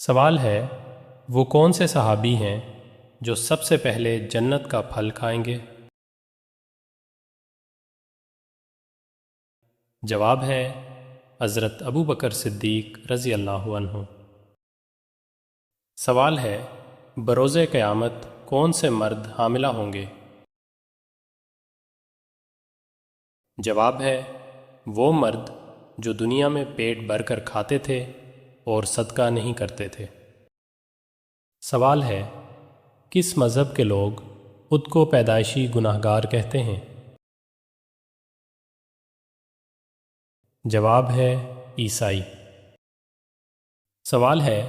سوال ہے وہ کون سے صحابی ہیں جو سب سے پہلے جنت کا پھل کھائیں گے؟ جواب ہے حضرت ابو بکر صدیق رضی اللہ عنہ۔ سوال ہے بروز قیامت کون سے مرد حاملہ ہوں گے؟ جواب ہے وہ مرد جو دنیا میں پیٹ بھر کر کھاتے تھے اور صدقہ نہیں کرتے تھے۔ سوال ہے کس مذہب کے لوگ خود کو پیدائشی گناہگار کہتے ہیں؟ جواب ہے عیسائی۔ سوال ہے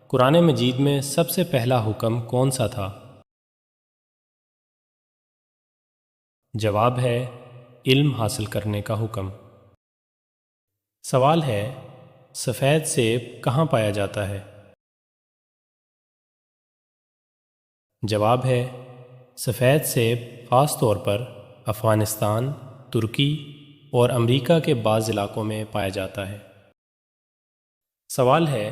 قرآن مجید میں سب سے پہلا حکم کون سا تھا؟ جواب ہے علم حاصل کرنے کا حکم۔ سوال ہے سفید سیب کہاں پایا جاتا ہے؟ جواب ہے سفید سیب خاص طور پر افغانستان، ترکی اور امریکہ کے بعض علاقوں میں پایا جاتا ہے۔ سوال ہے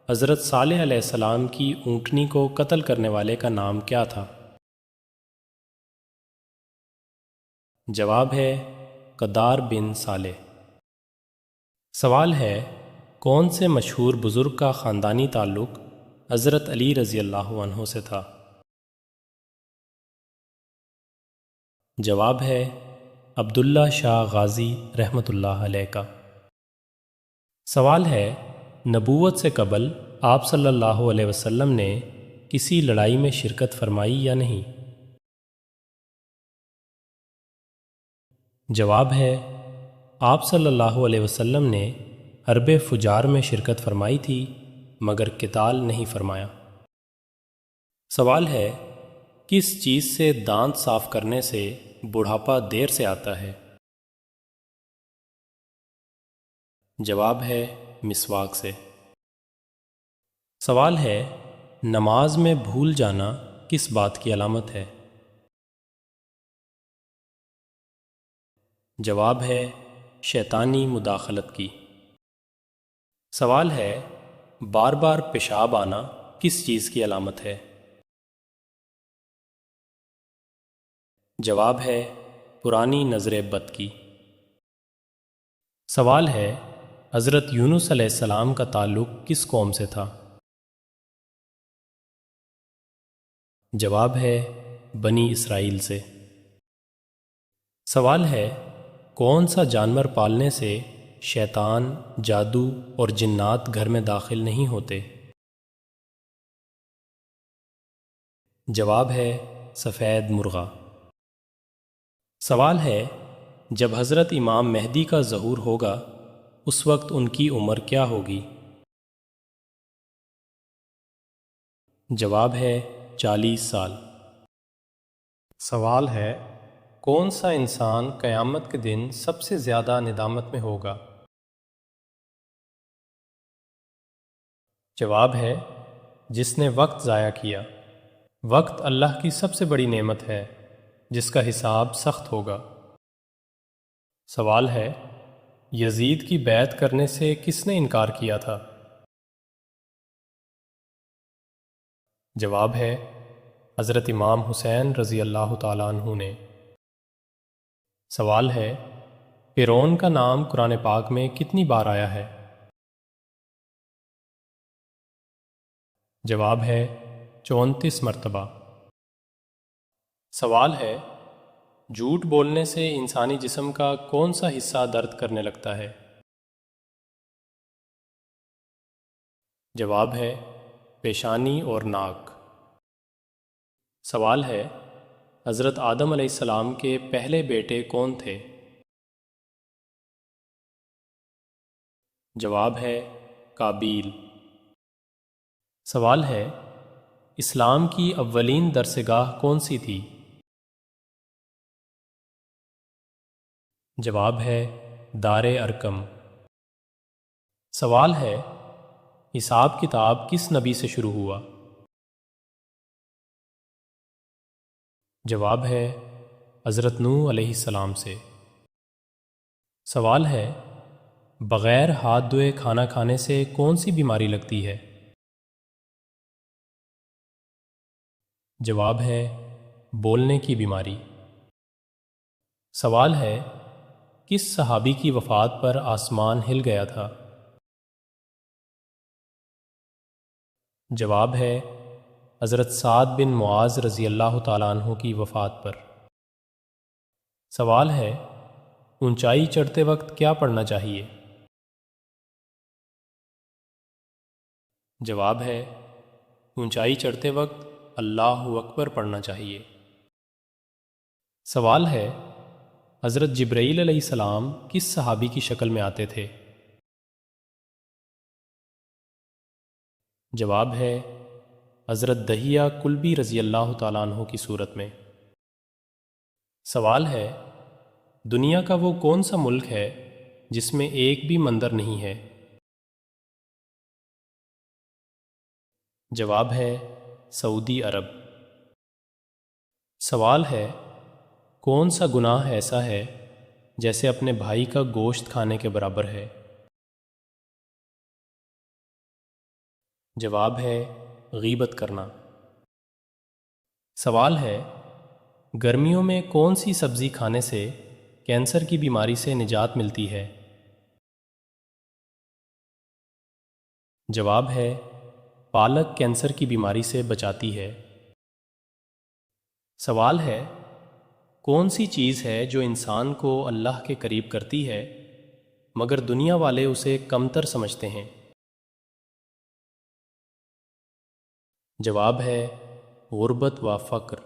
حضرت صالح علیہ السلام کی اونٹنی کو قتل کرنے والے کا نام کیا تھا؟ جواب ہے قدار بن صالح۔ سوال ہے کون سے مشہور بزرگ کا خاندانی تعلق حضرت علی رضی اللہ عنہ سے تھا؟ جواب ہے عبداللہ شاہ غازی رحمۃ اللہ علیہ کا۔ سوال ہے نبوت سے قبل آپ صلی اللہ علیہ وسلم نے کسی لڑائی میں شرکت فرمائی یا نہیں؟ جواب ہے آپ صلی اللہ علیہ وسلم نے حرب فجار میں شرکت فرمائی تھی مگر قتال نہیں فرمایا۔ سوال ہے کس چیز سے دانت صاف کرنے سے بڑھاپا دیر سے آتا ہے؟ جواب ہے مسواک سے۔ سوال ہے نماز میں بھول جانا کس بات کی علامت ہے؟ جواب ہے شیطانی مداخلت کی۔ سوال ہے بار بار پیشاب آنا کس چیز کی علامت ہے؟ جواب ہے پرانی نظر بد کی۔ سوال ہے حضرت یونس علیہ السلام کا تعلق کس قوم سے تھا؟ جواب ہے بنی اسرائیل سے۔ سوال ہے کون سا جانور پالنے سے شیطان، جادو اور جنات گھر میں داخل نہیں ہوتے؟ جواب ہے سفید مرغا۔ سوال ہے جب حضرت امام مہدی کا ظہور ہوگا اس وقت ان کی عمر کیا ہوگی؟ جواب ہے 40 سال۔ سوال ہے کون سا انسان قیامت کے دن سب سے زیادہ ندامت میں ہوگا؟ جواب ہے جس نے وقت ضائع کیا۔ وقت اللہ کی سب سے بڑی نعمت ہے جس کا حساب سخت ہوگا۔ سوال ہے یزید کی بیعت کرنے سے کس نے انکار کیا تھا؟ جواب ہے حضرت امام حسین رضی اللہ تعالیٰ عنہ نے۔ سوال ہے فرعون کا نام قرآن پاک میں کتنی بار آیا ہے؟ جواب ہے 34 مرتبہ۔ سوال ہے جھوٹ بولنے سے انسانی جسم کا کون سا حصہ درد کرنے لگتا ہے؟ جواب ہے پیشانی اور ناک۔ سوال ہے حضرت آدم علیہ السلام کے پہلے بیٹے کون تھے؟ جواب ہے قابیل۔ سوال ہے اسلام کی اولین درسگاہ کون سی تھی؟ جواب ہے دار ارقم۔ سوال ہے حساب کتاب کس نبی سے شروع ہوا؟ جواب ہے حضرت نوح علیہ السلام سے۔ سوال ہے بغیر ہاتھ دھوئے کھانا کھانے سے کون سی بیماری لگتی ہے؟ جواب ہے بولنے کی بیماری۔ سوال ہے کس صحابی کی وفات پر آسمان ہل گیا تھا؟ جواب ہے حضرت سعد بن معاذ رضی اللہ تعالیٰ عنہ کی وفات پر۔ سوال ہے اونچائی چڑھتے وقت کیا پڑھنا چاہیے؟ جواب ہے اونچائی چڑھتے وقت اللہ اکبر پڑھنا چاہیے۔ سوال ہے حضرت جبرائیل علیہ السلام کس صحابی کی شکل میں آتے تھے؟ جواب ہے حضرت دہیہ کلبی رضی اللہ تعالیٰ عنہ کی صورت میں۔ سوال ہے دنیا کا وہ کون سا ملک ہے جس میں ایک بھی مندر نہیں ہے؟ جواب ہے سعودی عرب۔ سوال ہے کون سا گناہ ایسا ہے جیسے اپنے بھائی کا گوشت کھانے کے برابر ہے؟ جواب ہے غیبت کرنا۔ سوال ہے گرمیوں میں کون سی سبزی کھانے سے کینسر کی بیماری سے نجات ملتی ہے؟ جواب ہے پالک کینسر کی بیماری سے بچاتی ہے۔ سوال ہے کون سی چیز ہے جو انسان کو اللہ کے قریب کرتی ہے مگر دنیا والے اسے کمتر سمجھتے ہیں؟ جواب ہے غربت و فقر۔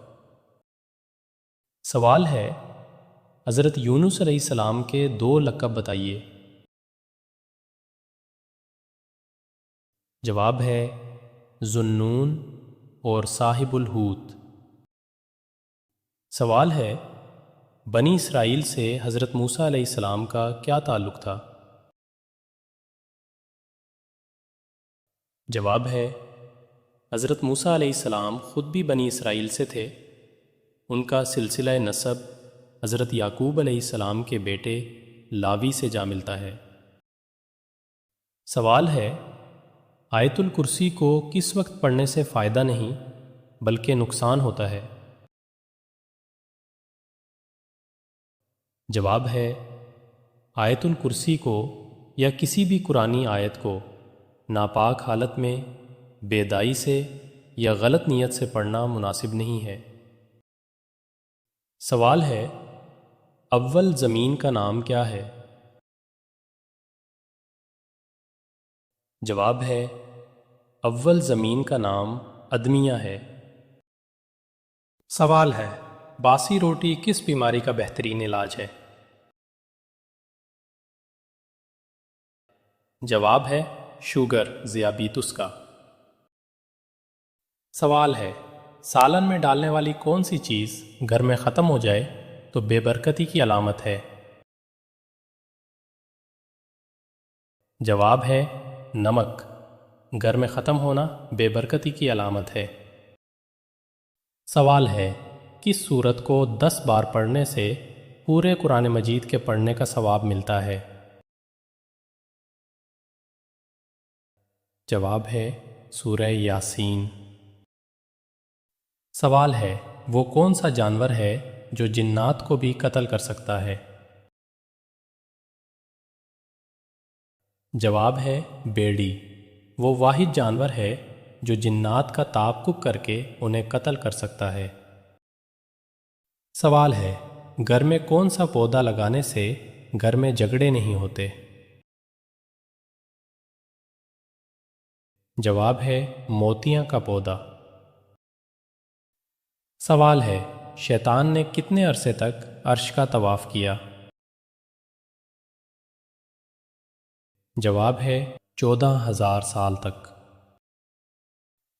سوال ہے حضرت یونس علیہ السلام کے 2 لقب بتائیے۔ جواب ہے ذوالنون اور صاحب الحوت۔ سوال ہے بنی اسرائیل سے حضرت موسیٰ علیہ السلام کا کیا تعلق تھا؟ جواب ہے حضرت موسیٰ علیہ السلام خود بھی بنی اسرائیل سے تھے، ان کا سلسلہ نسب حضرت یعقوب علیہ السلام کے بیٹے لاوی سے جا ملتا ہے۔ سوال ہے آیت الکرسی کو کس وقت پڑھنے سے فائدہ نہیں بلکہ نقصان ہوتا ہے؟ جواب ہے آیت الکرسی کو یا کسی بھی قرآنی آیت کو ناپاک حالت میں بے دائی سے یا غلط نیت سے پڑھنا مناسب نہیں ہے۔ سوال ہے اول زمین کا نام کیا ہے؟ جواب ہے اول زمین کا نام ادمیہ ہے۔ سوال ہے باسی روٹی کس بیماری کا بہترین علاج ہے؟ جواب ہے شوگر ذیابیطس کا۔ سوال ہے سالن میں ڈالنے والی کون سی چیز گھر میں ختم ہو جائے تو بے برکتی کی علامت ہے؟ جواب ہے نمک، گھر میں ختم ہونا بے برکتی کی علامت ہے۔ سوال ہے کس سورت کو 10 بار پڑھنے سے پورے قرآن مجید کے پڑھنے کا ثواب ملتا ہے؟ جواب ہے سورہ یاسین۔ سوال ہے وہ کون سا جانور ہے جو جنات کو بھی قتل کر سکتا ہے؟ جواب ہے بیڑی، وہ واحد جانور ہے جو جنات کا تعاقب کر کے انہیں قتل کر سکتا ہے۔ سوال ہے گھر میں کون سا پودا لگانے سے گھر میں جھگڑے نہیں ہوتے؟ جواب ہے موتیاں کا پودا۔ سوال ہے شیطان نے کتنے عرصے تک عرش کا طواف کیا؟ جواب ہے 14,000 سال تک۔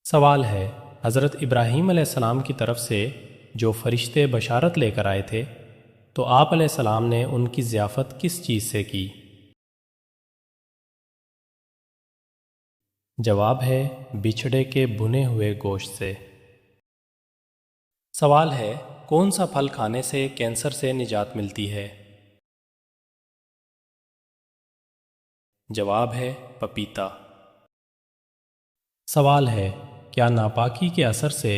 سوال ہے حضرت ابراہیم علیہ السلام کی طرف سے جو فرشتے بشارت لے کر آئے تھے تو آپ علیہ السلام نے ان کی ضیافت کس چیز سے کی؟ جواب ہے بچھڑے کے بھنے ہوئے گوشت سے۔ سوال ہے کون سا پھل کھانے سے کینسر سے نجات ملتی ہے؟ جواب ہے پپیتا۔ سوال ہے کیا ناپاکی کے اثر سے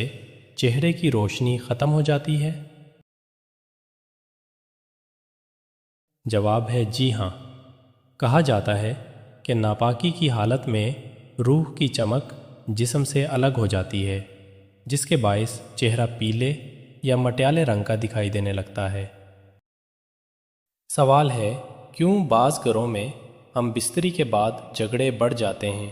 چہرے کی روشنی ختم ہو جاتی ہے؟ جواب ہے جی ہاں۔ کہا جاتا ہے کہ ناپاکی کی حالت میں روح کی چمک جسم سے الگ ہو جاتی ہے، جس کے باعث چہرہ پیلے یا مٹیالے رنگ کا دکھائی دینے لگتا ہے۔ سوال ہے، کیوں بعض گھروں میں ہم بستری کے بعد جھگڑے بڑھ جاتے ہیں؟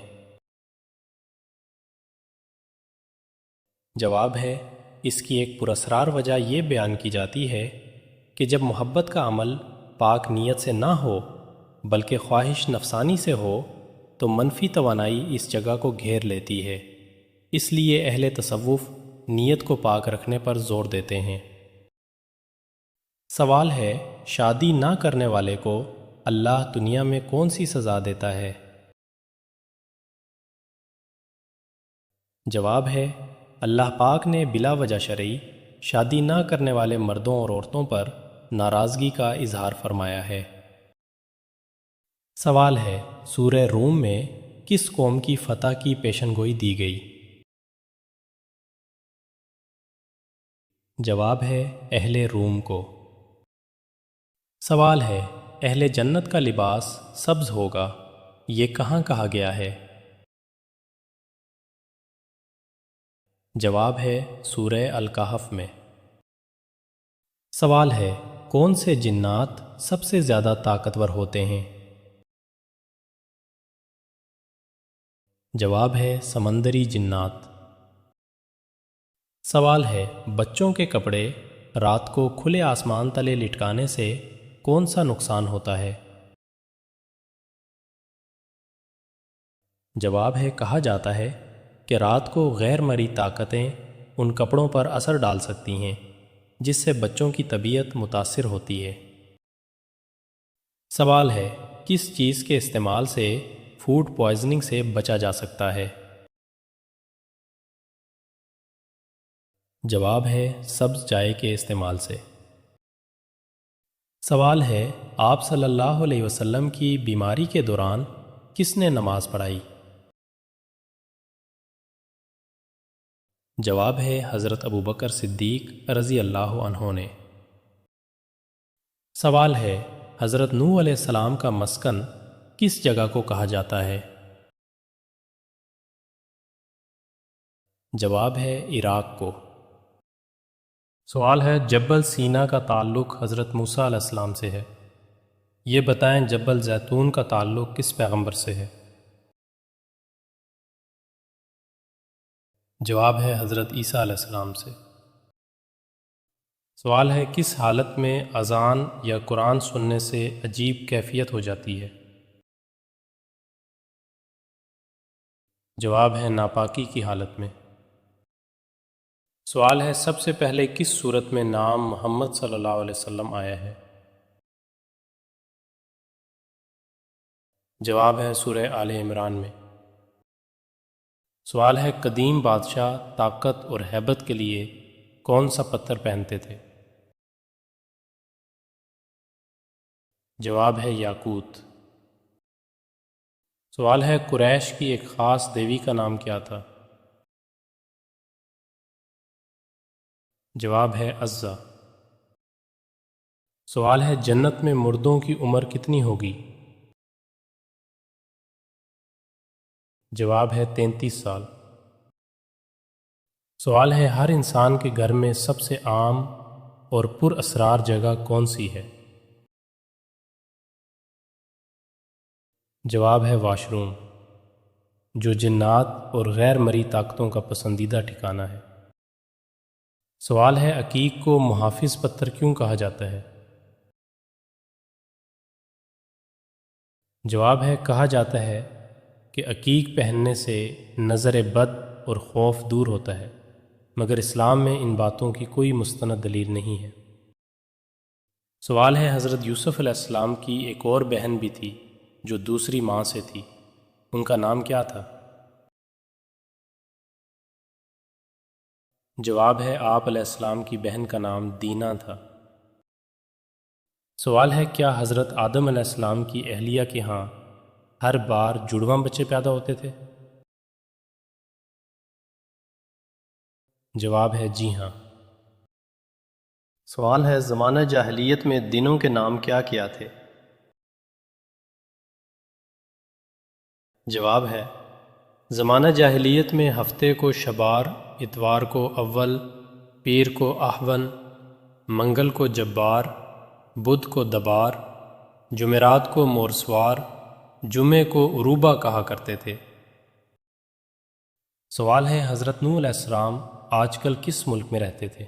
جواب ہے، اس کی ایک پراسرار وجہ یہ بیان کی جاتی ہے کہ جب محبت کا عمل پاک نیت سے نہ ہو بلکہ خواہش نفسانی سے ہو تو منفی توانائی اس جگہ کو گھیر لیتی ہے۔ اس لیے اہل تصوف نیت کو پاک رکھنے پر زور دیتے ہیں۔ سوال ہے، شادی نہ کرنے والے کو اللہ دنیا میں کون سی سزا دیتا ہے؟ جواب ہے، اللہ پاک نے بلا وجہ شرعی شادی نہ کرنے والے مردوں اور عورتوں پر ناراضگی کا اظہار فرمایا ہے۔ سوال ہے، سورہ روم میں کس قوم کی فتح کی پیشن گوئی دی گئی؟ جواب ہے، اہل روم کو۔ سوال ہے، اہل جنت کا لباس سبز ہوگا، یہ کہاں کہا گیا ہے؟ جواب ہے، سورہ الکہف میں۔ سوال ہے، کون سے جنات سب سے زیادہ طاقتور ہوتے ہیں؟ جواب ہے، سمندری جنات۔ سوال ہے، بچوں کے کپڑے رات کو کھلے آسمان تلے لٹکانے سے کون سا نقصان ہوتا ہے؟ جواب ہے، کہا جاتا ہے کہ رات کو غیر مرئی طاقتیں ان کپڑوں پر اثر ڈال سکتی ہیں، جس سے بچوں کی طبیعت متاثر ہوتی ہے۔ سوال ہے، کس چیز کے استعمال سے فوڈ پوائزننگ سے بچا جا سکتا ہے؟ جواب ہے، سبز چائے کے استعمال سے۔ سوال ہے، آپ صلی اللہ علیہ وسلم کی بیماری کے دوران کس نے نماز پڑھائی؟ جواب ہے، حضرت ابوبکر صدیق رضی اللہ عنہ نے۔ سوال ہے، حضرت نوح علیہ السلام کا مسکن کس جگہ کو کہا جاتا ہے؟ جواب ہے، عراق کو۔ سوال ہے، جبل سینا کا تعلق حضرت موسیٰ علیہ السلام سے ہے، یہ بتائیں جبل زیتون کا تعلق کس پیغمبر سے ہے؟ جواب ہے، حضرت عیسیٰ علیہ السلام سے۔ سوال ہے، کس حالت میں اذان یا قرآن سننے سے عجیب کیفیت ہو جاتی ہے؟ جواب ہے، ناپاکی کی حالت میں۔ سوال ہے، سب سے پہلے کس صورت میں نام محمد صلی اللہ علیہ وسلم آیا ہے؟ جواب ہے، سورہ آل عمران میں۔ سوال ہے، قدیم بادشاہ طاقت اور ہیبت کے لیے کون سا پتھر پہنتے تھے؟ جواب ہے، یاقوت۔ سوال ہے، قریش کی ایک خاص دیوی کا نام کیا تھا؟ جواب ہے، عزا۔ سوال ہے، جنت میں مردوں کی عمر کتنی ہوگی؟ جواب ہے، 33 سال۔ سوال ہے، ہر انسان کے گھر میں سب سے عام اور پر اسرار جگہ کون سی ہے؟ جواب ہے، واش روم، جو جنات اور غیر مرئی طاقتوں کا پسندیدہ ٹھکانہ ہے۔ سوال ہے، عقیق کو محافظ پتھر کیوں کہا جاتا ہے؟ جواب ہے، کہا جاتا ہے کہ عقیق پہننے سے نظر بد اور خوف دور ہوتا ہے، مگر اسلام میں ان باتوں کی کوئی مستند دلیل نہیں ہے۔ سوال ہے، حضرت یوسف علیہ السلام کی ایک اور بہن بھی تھی جو دوسری ماں سے تھی، ان کا نام کیا تھا؟ جواب ہے، آپ علیہ السلام کی بہن کا نام دینا تھا۔ سوال ہے، کیا حضرت آدم علیہ السلام کی اہلیہ کے ہاں ہر بار جڑواں بچے پیدا ہوتے تھے؟ جواب ہے جی ہاں۔ سوال ہے زمانہ جاہلیت میں دنوں کے نام کیا کیا تھے؟ جواب ہے زمانہ جاہلیت میں ہفتے کو شبار، اتوار کو اول، پیر کو احون، منگل کو جبار، بدھ کو دبار، جمعرات کو مورسوار، جمعے کو عروبہ کہا کرتے تھے۔ سوال ہے حضرت نوح علیہ السلام آج کل کس ملک میں رہتے تھے؟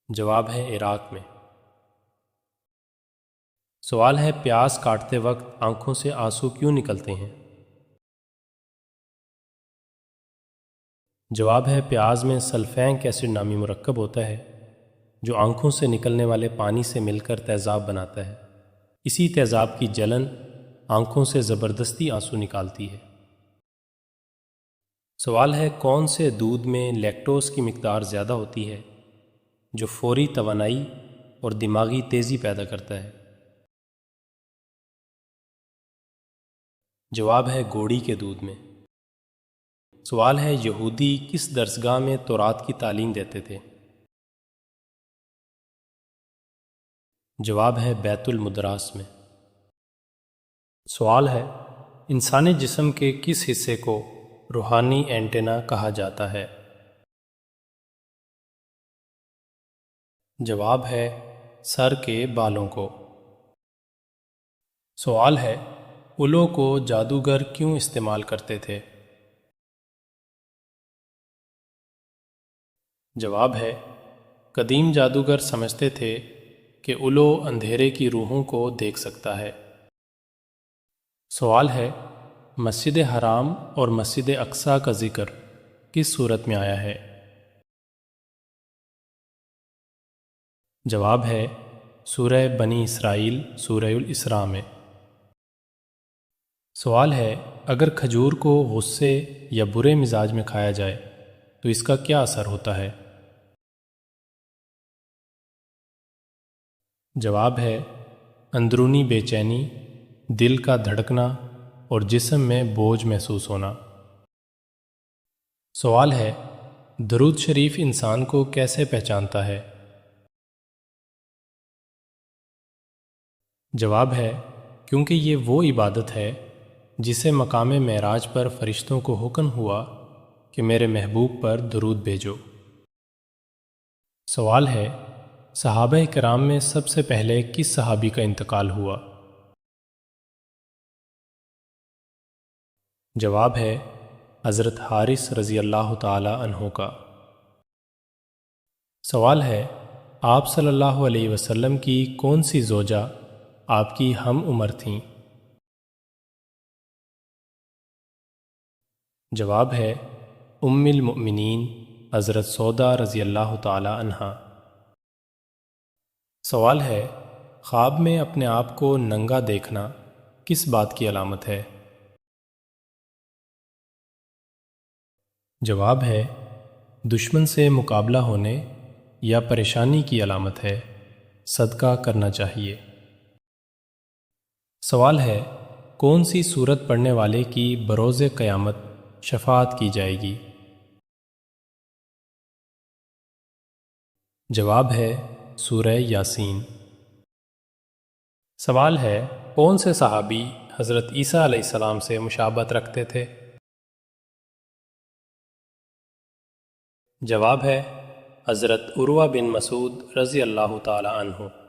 جواب ہے عراق میں۔ سوال ہے پیاز کاٹتے وقت آنکھوں سے آنسو کیوں نکلتے ہیں؟ جواب ہے پیاز میں سلفینک ایسڈ نامی مرکب ہوتا ہے جو آنکھوں سے نکلنے والے پانی سے مل کر تیزاب بناتا ہے۔ اسی تیزاب کی جلن آنکھوں سے زبردستی آنسو نکالتی ہے۔ سوال ہے کون سے دودھ میں لیکٹوز کی مقدار زیادہ ہوتی ہے جو فوری توانائی اور دماغی تیزی پیدا کرتا ہے؟ جواب ہے گوڑی کے دودھ میں۔ سوال ہے یہودی کس درسگاہ میں تورات کی تعلیم دیتے تھے؟ جواب ہے بیت المدراس میں۔ سوال ہے انسانی جسم کے کس حصے کو روحانی اینٹینا کہا جاتا ہے؟ جواب ہے سر کے بالوں کو۔ سوال ہے الو کو جادوگر کیوں استعمال کرتے تھے؟ جواب ہے قدیم جادوگر سمجھتے تھے کہ الو اندھیرے کی روحوں کو دیکھ سکتا ہے۔ سوال ہے مسجد حرام اور مسجد اقصیٰ کا ذکر کس صورت میں آیا ہے؟ جواب ہے سورہ بنی اسرائیل سورہ الاسراء میں۔ سوال ہے اگر کھجور کو غصے یا برے مزاج میں کھایا جائے تو اس کا کیا اثر ہوتا ہے؟ جواب ہے اندرونی بے چینی، دل کا دھڑکنا اور جسم میں بوجھ محسوس ہونا۔ سوال ہے درود شریف انسان کو کیسے پہچانتا ہے؟ جواب ہے کیونکہ یہ وہ عبادت ہے جسے مقام معراج پر فرشتوں کو حکم ہوا کہ میرے محبوب پر درود بھیجو۔ سوال ہے صحابہ کرام میں سب سے پہلے کس صحابی کا انتقال ہوا؟ جواب ہے حضرت حارث رضی اللہ تعالی عنہ کا۔ سوال ہے آپ صلی اللہ علیہ وسلم کی کون سی زوجہ آپ کی ہم عمر تھیں؟ جواب ہے ام المؤمنین حضرت سودا رضی اللہ تعالی عنہا۔ سوال ہے خواب میں اپنے آپ کو ننگا دیکھنا کس بات کی علامت ہے؟ جواب ہے دشمن سے مقابلہ ہونے یا پریشانی کی علامت ہے، صدقہ کرنا چاہیے۔ سوال ہے کون سی سورت پڑھنے والے کی بروز قیامت شفاعت کی جائے گی؟ جواب ہے سورہ یاسین۔ سوال ہے کون سے صحابی حضرت عیسیٰ علیہ السلام سے مشابہت رکھتے تھے؟ جواب ہے حضرت عروہ بن مسعود رضی اللہ تعالی عنہ۔